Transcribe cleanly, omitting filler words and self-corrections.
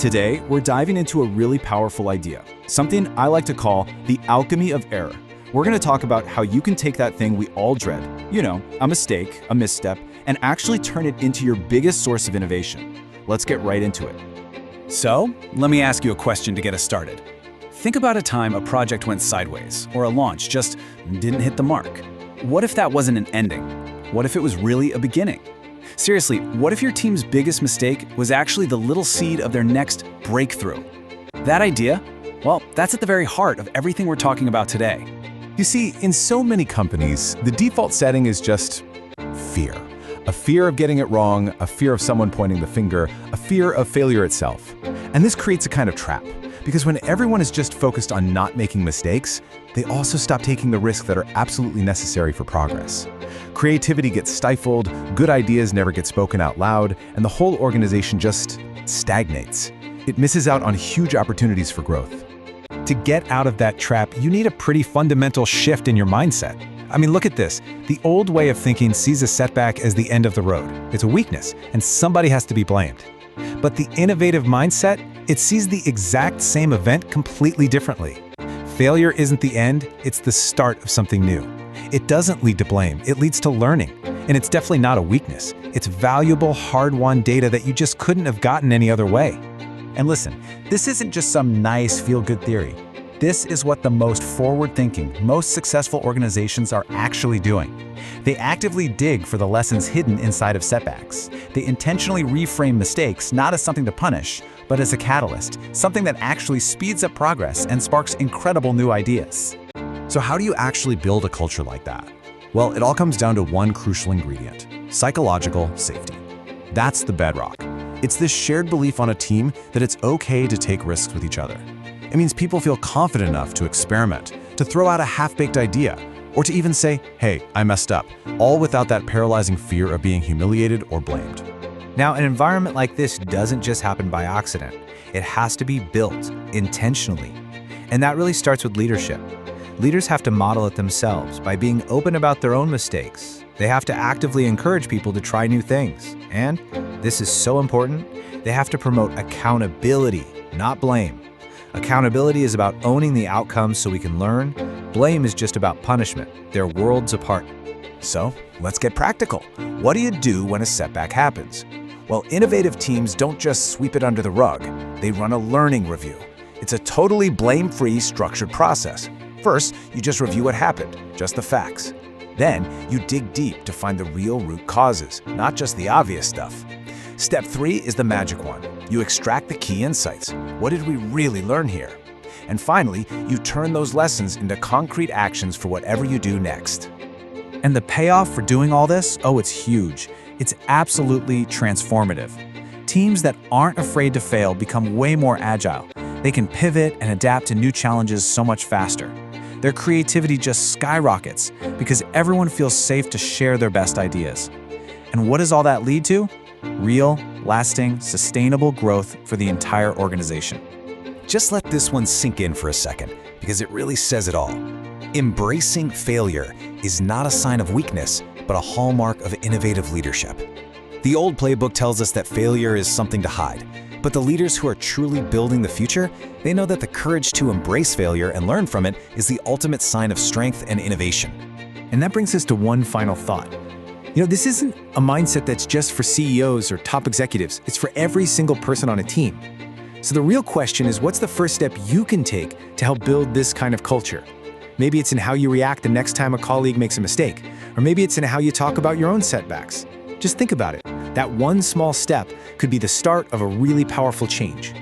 Today, we're diving into a really powerful idea, something I like to call the alchemy of error. We're going to talk about how you can take that thing we all dread, a mistake, a misstep, and actually turn it into your biggest source of innovation. Let's get right into it. So, let me ask you a question to get us started. Think about a time a project went sideways, or a launch just didn't hit the mark. What if that wasn't an ending? What if it was really a beginning? Seriously, what if your team's biggest mistake was actually the little seed of their next breakthrough? That idea? Well, that's at the very heart of everything we're talking about today. You see, in so many companies, the default setting is just fear. A fear of getting it wrong, a fear of someone pointing the finger, a fear of failure itself. And this creates a kind of trap, because when everyone is just focused on not making mistakes, they also stop taking the risks that are absolutely necessary for progress. Creativity gets stifled, good ideas never get spoken out loud, and the whole organization just stagnates. It misses out on huge opportunities for growth. To get out of that trap, you need a pretty fundamental shift in your mindset. I mean, look at this. The old way of thinking sees a setback as the end of the road. It's a weakness, and somebody has to be blamed. But the innovative mindset, it sees the exact same event completely differently. Failure isn't the end, it's the start of something new. It doesn't lead to blame, it leads to learning. And it's definitely not a weakness. It's valuable, hard-won data that you just couldn't have gotten any other way. And listen, this isn't just some nice feel-good theory. This is what the most forward-thinking, most successful organizations are actually doing. They actively dig for the lessons hidden inside of setbacks. They intentionally reframe mistakes not as something to punish, but as a catalyst, something that actually speeds up progress and sparks incredible new ideas. So how do you actually build a culture like that? Well, it all comes down to one crucial ingredient: psychological safety. That's the bedrock. It's this shared belief on a team that it's okay to take risks with each other. It means people feel confident enough to experiment, to throw out a half-baked idea, or to even say, hey, I messed up, all without that paralyzing fear of being humiliated or blamed. Now, an environment like this doesn't just happen by accident. It has to be built intentionally. And that really starts with leadership. Leaders have to model it themselves by being open about their own mistakes. They have to actively encourage people to try new things. And, this is so important, they have to promote accountability, not blame. Accountability is about owning the outcomes so we can learn. Blame is just about punishment. They're worlds apart. So, let's get practical. What do you do when a setback happens? Well, innovative teams don't just sweep it under the rug. They run a learning review. It's a totally blame-free, structured process. First, you just review what happened, just the facts. Then, you dig deep to find the real root causes, not just the obvious stuff. Step 3 is the magic one. You extract the key insights. What did we really learn here? And finally, you turn those lessons into concrete actions for whatever you do next. And the payoff for doing all this, it's huge. It's absolutely transformative. Teams that aren't afraid to fail become way more agile. They can pivot and adapt to new challenges so much faster. Their creativity just skyrockets because everyone feels safe to share their best ideas. And what does all that lead to? Real, lasting, sustainable growth for the entire organization. Just let this one sink in for a second, because it really says it all. Embracing failure is not a sign of weakness, but a hallmark of innovative leadership. The old playbook tells us that failure is something to hide, but the leaders who are truly building the future, they know that the courage to embrace failure and learn from it is the ultimate sign of strength and innovation. And that brings us to one final thought. This isn't a mindset that's just for CEOs or top executives. It's for every single person on a team. So the real question is, what's the first step you can take to help build this kind of culture? Maybe it's in how you react the next time a colleague makes a mistake, or maybe it's in how you talk about your own setbacks. Just think about it. That one small step could be the start of a really powerful change.